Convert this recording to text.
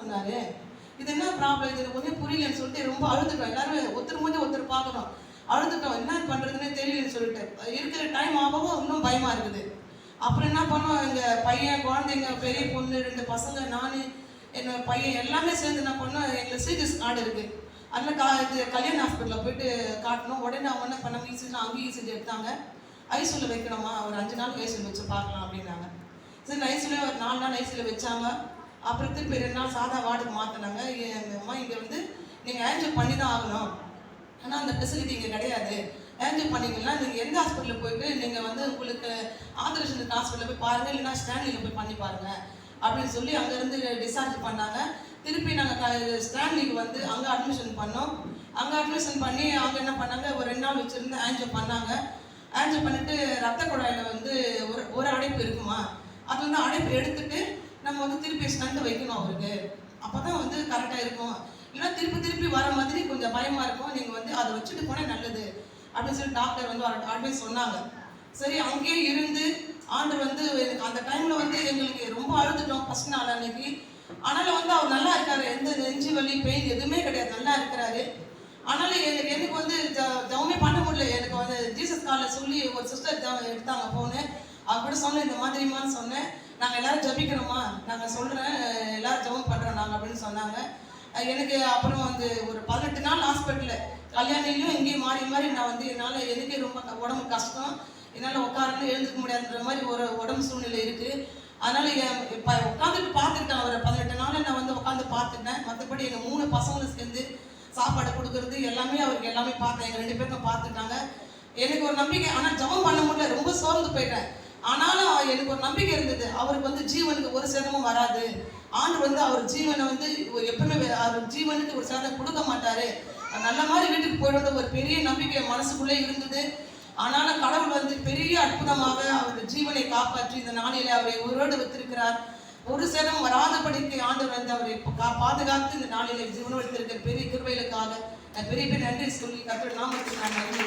சொன்னாரு. இது என்ன ப்ராப்ளம், இது ஒன்றும் புரியலன்னு சொல்லிட்டு ரொம்ப அழுதுட்டோம். எல்லாரும் ஒருத்தர் மூஞ்சி ஒருத்தர் பார்க்கணும், அழுதுட்டோம். என்ன பண்ணுறதுன்னே தெரியலன்னு சொல்லிட்டு இருக்கிற டைம் ஆகவும் இன்னும் பயமாக இருக்குது. அப்புறம் என்ன பண்ணோம், எங்கள் பையன், குழந்தைங்க, பெரிய பொண்ணு, 2 பசங்க, நான், என்னோட பையன் எல்லாமே சேர்ந்து என்ன பண்ணோம், எங்களுக்கு சிஜிஎஸ் கார்டு இருக்குது. அதில் இது கல்யாண ஹாஸ்பிட்டலில் போயிட்டு காட்டணும். உடனே அவங்க என்ன பண்ணாங்க, ஈஸியாக அங்கேயும் ஈஸியாக எடுத்தாங்க. ஐசியூவில் வைக்கணுமா, ஒரு 5 நாள் ஐசியூவில் வச்சு பார்க்கலாம் அப்படின்னாங்க. சரி, ஐசியூவில் ஒரு 4 நாள் ஐசியூவில் வச்சாங்க. அப்புறம் திருப்பி 2 நாள் சாதா வார்டுக்கு மாற்றினாங்க. எங்கள் அம்மா இங்கே வந்து நீங்கள் ஆன்ஜியோ பண்ணி தான் ஆகணும், ஆனால் அந்த ஃபெசிலிட்டி இங்கே கிடையாது. ஆன்ஜியோ பண்ணிங்கன்னா நீங்கள் எந்த ஹாஸ்பிட்டலில் போயிட்டு நீங்கள் வந்து உங்களுக்கு ஆதரேஷன் ஹாஸ்பிட்டலில் போய் பாருங்கள், இல்லைன்னா ஸ்டான்லியில் போய் பண்ணி பாருங்கள் அப்படின்னு சொல்லி அங்கேருந்து டிஸ்சார்ஜ் பண்ணாங்க. திருப்பி நாங்கள் ஸ்டான்லிக்கு வந்து அங்கே அட்மிஷன் பண்ணோம். அங்கே அட்மிஷன் பண்ணி அவங்க என்ன பண்ணாங்க, ஒரு 2 நாள் வச்சுருந்து ஆன்ஜியோ பண்ணாங்க. ஆன்ஜியோ பண்ணிவிட்டு ரத்த குழாயில் வந்து ஒரு அடைப்பு இருக்குமா, அது வந்து அடைப்பு எடுத்துட்டு நம்ம வந்து திருப்பி ஸ்டண்ட் வைக்கணும் அவருக்கு, அப்போ தான் வந்து கரெக்டாக இருக்கும். இல்லைன்னா திருப்பி வர மாதிரி கொஞ்சம் பயமாக இருக்கும், நீங்கள் வந்து அதை வச்சுட்டு போனால் நல்லது அப்படின்னு சொல்லி டாக்டர் வந்து அட்வைஸ் சொன்னாங்க. சரி, அங்கேயே இருந்து ஆண்டவர் வந்து எனக்கு அந்த டைமில் வந்து எங்களுக்கு ரொம்ப அழுதுட்டோம் ஃபஸ்ட் நாள் அன்னைக்கு. ஆனாலும் வந்து அவர் நல்லா இருக்காரு, எந்த நெஞ்சு வலி பெயின் எதுவுமே கிடையாது, நல்லா இருக்கிறாரு. ஆனாலும் எனக்கு வந்து ஜவுமே பண்ண முடியல. எனக்கு வந்து ஜீசஸ் காலில் சொல்லி ஒரு சிஸ்டர் எடுத்தாங்க ஃபோனு. அவங்க கூட சொன்னேன், இந்த மாதிரிமான்னு சொன்னேன், நாங்கள் எல்லோரும் ஜபிக்கிறோமா, நாங்கள் சொல்கிறேன், எல்லோரும் ஜபம் பண்ணுறோம் நாங்கள் அப்படின்னு சொன்னாங்க. எனக்கு அப்புறம் வந்து ஒரு 18 நாள் ஹாஸ்பிட்டலில் கல்யாணிலையும் இங்கேயும் மாறி நான் வந்து என்னால் எனக்கே ரொம்ப உடம்பு கஷ்டம், என்னால் உட்காரணும் எழுந்துக்க முடியாதுன்ற மாதிரி ஒரு உடம்பு சூழ்நிலை இருக்குது. அதனால் இப்போ உட்காந்துட்டு பார்த்துக்கிட்டேன். ஒரு 18 நாள் நான் வந்து உட்காந்து பார்த்துட்டேன். மற்றபடி எங்கள் 3 பசங்களும் சேர்ந்து சாப்பாடு கொடுக்கறது எல்லாமே அவருக்கு எல்லாமே பார்த்தேன். எங்கள் 2 பேருக்கும் பார்த்துட்டாங்க. எனக்கு ஒரு நம்பிக்கை, ஆனால் ஜபம் பண்ண முடியல, ரொம்ப சோர்ந்து போயிட்டேன். ஆனாலும் எனக்கு ஒரு நம்பிக்கை இருந்தது, அவருக்கு வந்து ஜீவனுக்கு ஒரு சேதமும் வராது. ஆண்டவர் வந்து அவர் ஜீவனை வந்து எப்பவுமே அவர் ஜீவனுக்கு ஒரு சேதம் கொடுக்க மாட்டாரு, நல்ல மாதிரி வீட்டுக்கு போயிடுறது ஒரு பெரிய நம்பிக்கை மனசுக்குள்ளே இருந்தது. ஆனாலும் கடவுள் வந்து பெரிய அற்புதமாக அவருடைய ஜீவனை காப்பாற்றி இந்த நாளிலே அவரை உயிரோடு வைத்திருக்கிறார். ஒரு சேதம் வராதபடிக்கு ஆண்டவர் வந்து அவரை பாதுகாத்து இந்த நாளிலே ஜீவனோடு வைத்திருக்கிற பெரிய கிருபைகளுக்காக பெரிய நன்றி சொல்லி கர்த்தருடைய நாமத்துக்கு நான் நன்றி.